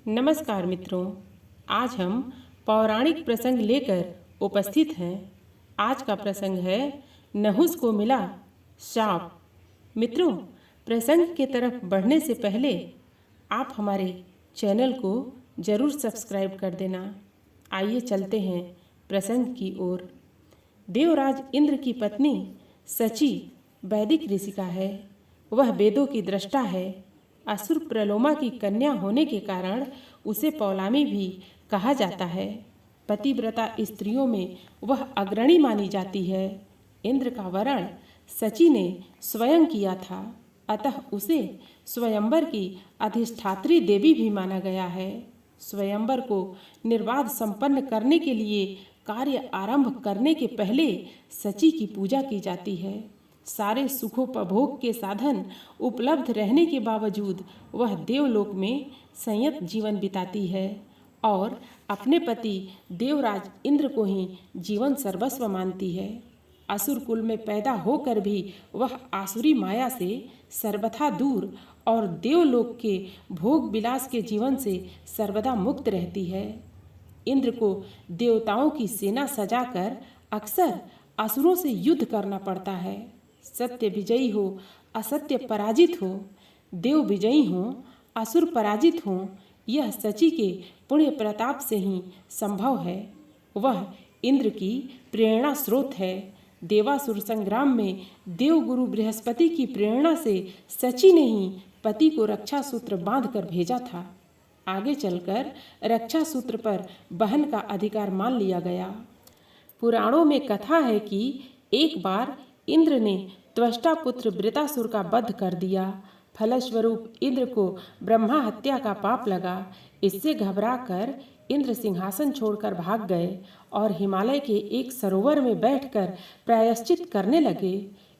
नमस्कार मित्रों, आज हम पौराणिक प्रसंग लेकर उपस्थित हैं। आज का प्रसंग है नहुस को मिला शाप। मित्रों, प्रसंग की तरफ बढ़ने से पहले आप हमारे चैनल को जरूर सब्सक्राइब कर देना। आइए चलते हैं प्रसंग की ओर। देवराज इंद्र की पत्नी सची वैदिक ऋषिका है। वह वेदों की दृष्टा है। असुर प्रलोमा की कन्या होने के कारण उसे पौलामी भी कहा जाता है। पतिव्रता स्त्रियों में वह अग्रणी मानी जाती है। इंद्र का वरण सची ने स्वयं किया था, अतः उसे स्वयंवर की अधिष्ठात्री देवी भी माना गया है। स्वयंवर को निर्बाध संपन्न करने के लिए कार्य आरंभ करने के पहले सची की पूजा की जाती है। सारे सुखोपभोग के साधन उपलब्ध रहने के बावजूद वह देवलोक में संयत जीवन बिताती है और अपने पति देवराज इंद्र को ही जीवन सर्वस्व मानती है। असुर कुल में पैदा होकर भी वह आसुरी माया से सर्वथा दूर और देवलोक के भोग विलास के जीवन से सर्वदा मुक्त रहती है। इंद्र को देवताओं की सेना सजाकर अक्सर असुरों से युद्ध करना पड़ता है। सत्य विजयी हो, असत्य पराजित हो, देव विजयी हो, असुर पराजित हो, यह सची के पुण्य प्रताप से ही संभव है। वह इंद्र की प्रेरणा स्रोत है। देवासुर संग्राम में देवगुरु बृहस्पति की प्रेरणा से सची ने ही पति को रक्षा सूत्र बांधकर भेजा था। आगे चलकर रक्षा सूत्र पर बहन का अधिकार मान लिया गया। पुराणों में कथा है कि एक बार इंद्र ने त्वष्टा पुत्र वृतासुर का वध कर दिया। फलस्वरूप इंद्र को ब्रह्मा हत्या का पाप लगा। इससे घबराकर इंद्र सिंहासन छोड़कर भाग गए और हिमालय के एक सरोवर में बैठकर प्रायश्चित करने लगे।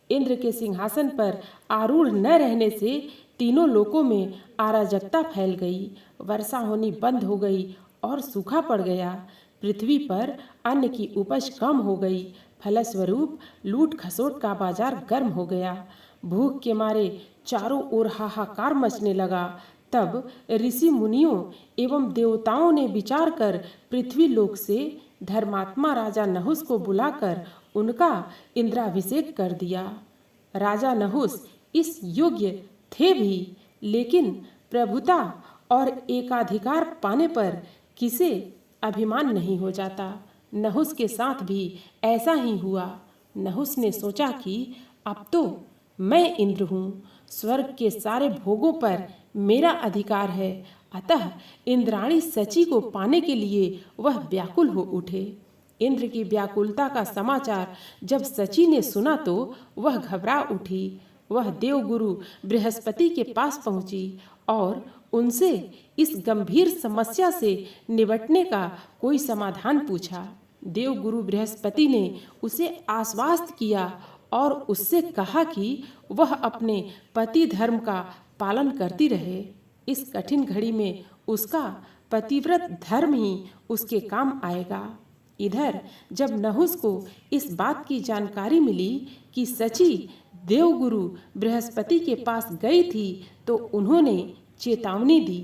इंद्र के सिंहासन पर आरूढ़ न रहने से तीनों लोकों में अराजकता फैल गई। वर्षा होनी बंद हो गई और सूखा पड़ गया। पृथ्वी पर अन्न की उपज कम हो गई। फलस्वरूप लूट खसोट का बाजार गर्म हो गया। भूख के मारे चारों ओर हाहाकार मचने लगा। तब ऋषि मुनियों एवं देवताओं ने विचार कर पृथ्वी लोक से धर्मात्मा राजा नहुस को बुलाकर उनका इंद्राभिषेक कर दिया। राजा नहुस इस योग्य थे भी, लेकिन प्रभुता और एकाधिकार पाने पर किसे अभिमान नहीं हो जाता। नहुस के साथ भी ऐसा ही हुआ। नहुस ने सोचा कि अब तो मैं इंद्र हूँ, स्वर्ग के सारे भोगों पर मेरा अधिकार है। अतः इंद्राणी सची को पाने के लिए वह व्याकुल हो उठे। इंद्र की व्याकुलता का समाचार जब सची ने सुना तो वह घबरा उठी। वह देवगुरु बृहस्पति के पास पहुंची और उनसे इस गंभीर समस्या से निपटने का कोई समाधान पूछा। देवगुरु बृहस्पति ने उसे आश्वस्त किया और उससे कहा कि वह अपने पति धर्म का पालन करती रहे। इस कठिन घड़ी में उसका पतिव्रत धर्म ही उसके काम आएगा। इधर जब नहुस को इस बात की जानकारी मिली कि सची देवगुरु बृहस्पति के पास गई थी तो उन्होंने चेतावनी दी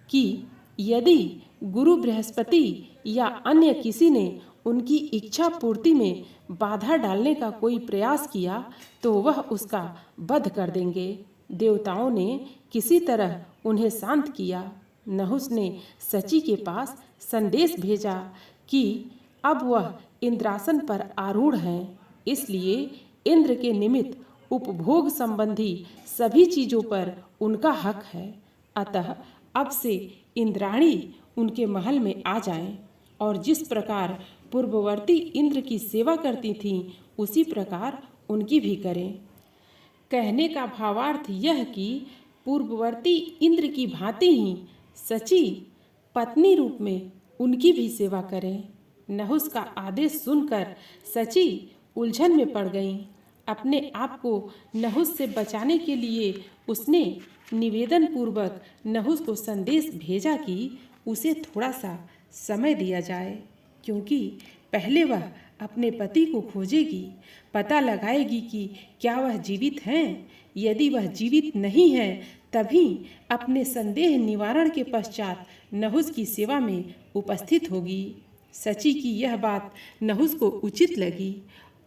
कि यदि गुरु बृहस्पति या अन्य किसी ने उनकी इच्छा पूर्ति में बाधा डालने का कोई प्रयास किया तो वह उसका वध कर देंगे। देवताओं ने किसी तरह उन्हें शांत किया। नहुस ने सची के पास संदेश भेजा कि अब वह इंद्रासन पर आरूढ़ हैं, इसलिए इंद्र के निमित्त उपभोग संबंधी सभी चीजों पर उनका हक है। अतः अब से इंद्राणी उनके महल में आ जाएं और जिस प्रकार पूर्ववर्ती इंद्र की सेवा करती थीं उसी प्रकार उनकी भी करें। कहने का भावार्थ यह कि पूर्ववर्ती इंद्र की भांति ही सची पत्नी रूप में उनकी भी सेवा करें। नहुस का आदेश सुनकर सची उलझन में पड़ गईं। अपने आप को नहुस से बचाने के लिए उसने निवेदन पूर्वक नहुस को संदेश भेजा कि उसे थोड़ा सा समय दिया जाए, क्योंकि पहले वह अपने पति को खोजेगी, पता लगाएगी कि क्या वह जीवित हैं। यदि वह जीवित नहीं है तभी अपने संदेह निवारण के पश्चात नहुस की सेवा में उपस्थित होगी। सची की यह बात नहुस को उचित लगी।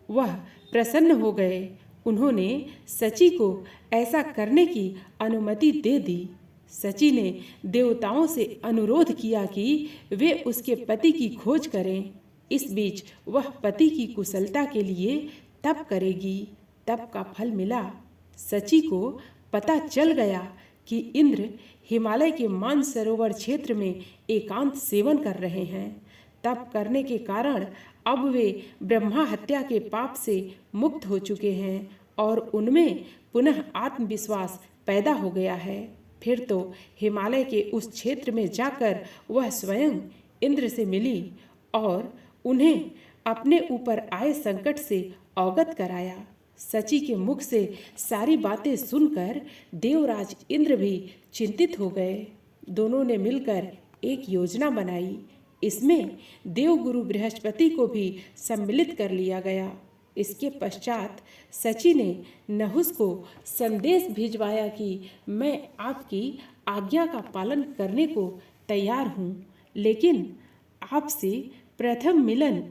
वह प्रसन्न हो गए। उन्होंने सची को ऐसा करने की अनुमति दे दी। सची ने देवताओं से अनुरोध किया कि वे उसके पति की खोज करें। इस बीच वह पति की कुशलता के लिए तप करेगी। तप का फल मिला। सची को पता चल गया कि इंद्र हिमालय के मानसरोवर क्षेत्र में एकांत सेवन कर रहे हैं। तप करने के कारण अब वे ब्रह्मा हत्या के पाप से मुक्त हो चुके हैं और उनमें पुनः आत्मविश्वास पैदा हो गया है। फिर तो हिमालय के उस क्षेत्र में जाकर वह स्वयं इंद्र से मिली और उन्हें अपने ऊपर आए संकट से अवगत कराया। सची के मुख से सारी बातें सुनकर देवराज इंद्र भी चिंतित हो गए। दोनों ने मिलकर एक योजना बनाई। इसमें देवगुरु बृहस्पति को भी सम्मिलित कर लिया गया। इसके पश्चात सची ने नहुस को संदेश भिजवाया कि मैं आपकी आज्ञा का पालन करने को तैयार हूँ, लेकिन आपसे प्रथम मिलन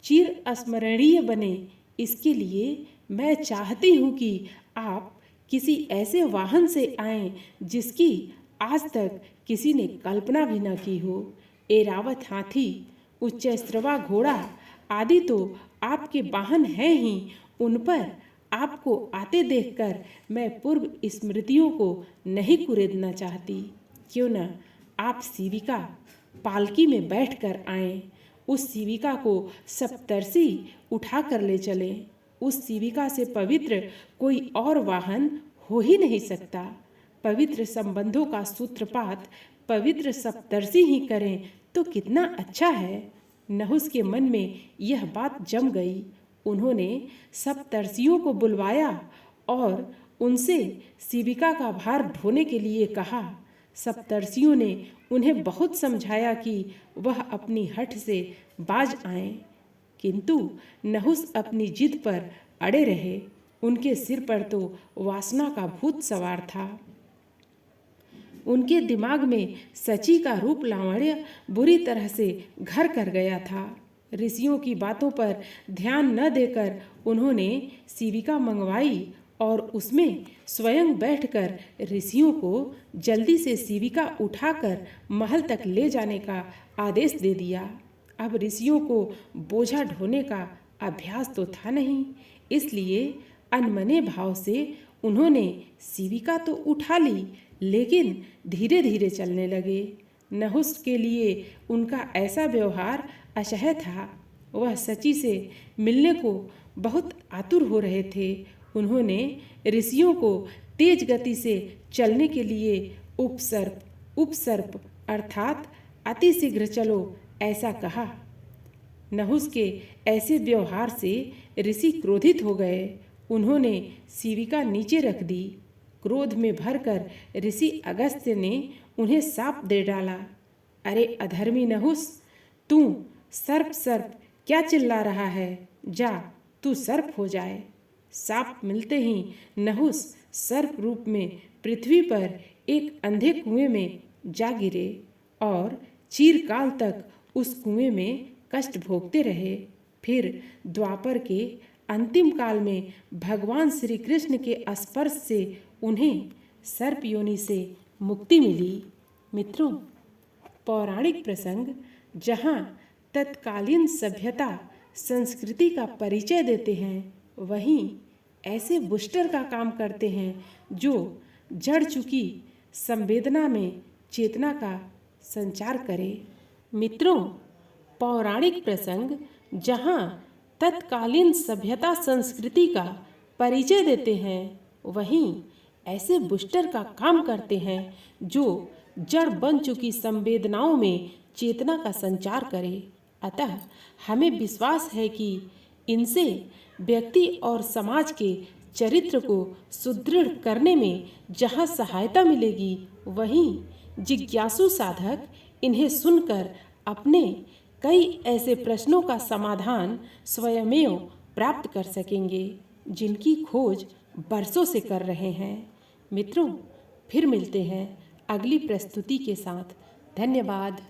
चिर स्मरणीय बने, इसके लिए मैं चाहती हूँ कि आप किसी ऐसे वाहन से आएं जिसकी आज तक किसी ने कल्पना भी न की हो। ऐरावत हाथी, उच्चैस्त्रवा घोड़ा आदि तो आपके वाहन हैं ही, उन पर आपको आते देखकर मैं पूर्व स्मृतियों को नहीं कुरेदना चाहती। क्यों न आप शिविका पालकी में बैठकर आएं। उस शिविका को सप्तर्षि उठा कर ले चलें। उस शिविका से पवित्र कोई और वाहन हो ही नहीं सकता। पवित्र संबंधों का सूत्रपात पवित्र सप्तर्षि ही करें तो कितना अच्छा है। नहुस के मन में यह बात जम गई। उन्होंने सप्तर्षियों को बुलवाया और उनसे शिविका का भार ढोने के लिए कहा। सप्तर्षियों ने उन्हें बहुत समझाया कि वह अपनी हठ से बाज आएं, किंतु नहुस अपनी जिद पर अड़े रहे। उनके सिर पर तो वासना का भूत सवार था। उनके दिमाग में सची का रूप लावण्य बुरी तरह से घर कर गया था। ऋषियों की बातों पर ध्यान न देकर उन्होंने शिविका मंगवाई और उसमें स्वयं बैठकर ऋषियों को जल्दी से शिविका उठाकर महल तक ले जाने का आदेश दे दिया। अब ऋषियों को बोझा ढोने का अभ्यास तो था नहीं, इसलिए अनमने भाव से उन्होंने शिविका तो उठा ली, लेकिन धीरे धीरे चलने लगे। नहुस के लिए उनका ऐसा व्यवहार असह्य था। वह सची से मिलने को बहुत आतुर हो रहे थे। उन्होंने ऋषियों को तेज गति से चलने के लिए उपसर्प अर्थात अति शीघ्र चलो ऐसा कहा। नहुस के ऐसे व्यवहार से ऋषि क्रोधित हो गए। उन्होंने शिविका नीचे रख दी। क्रोध में भरकर ऋषि अगस्त्य ने उन्हें शाप दे डाला। अरे अधर्मी नहुस, तू सर्प सर्प क्या चिल्ला रहा है? जा, तू सर्प हो जाए। शाप मिलते ही नहुस सर्प रूप में पृथ्वी पर एक अंधे कुएं में जा गिरे और चिरकाल तक उस कुएं में कष्ट भोगते रहे। फिर द्वापर के अंतिम काल में भगवान श्री कृष्ण के स्पर्श से उन्हें सर्प योनि से मुक्ति मिली। मित्रों, पौराणिक प्रसंग जहाँ तत्कालीन सभ्यता संस्कृति का परिचय देते हैं, वहीं ऐसे बूस्टर का काम करते हैं जो जड़ चुकी संवेदना में चेतना का संचार करे। मित्रों, पौराणिक प्रसंग जहाँ तत्कालीन सभ्यता संस्कृति का परिचय देते हैं, वहीं ऐसे बूस्टर का काम करते हैं जो जड़ बन चुकी संवेदनाओं में चेतना का संचार करे। अतः हमें विश्वास है कि इनसे व्यक्ति और समाज के चरित्र को सुदृढ़ करने में जहाँ सहायता मिलेगी, वहीं जिज्ञासु साधक इन्हें सुनकर अपने कई ऐसे प्रश्नों का समाधान स्वयमेव प्राप्त कर सकेंगे जिनकी खोज बरसों से कर रहे हैं। मित्रों, फिर मिलते हैं अगली प्रस्तुति के साथ। धन्यवाद।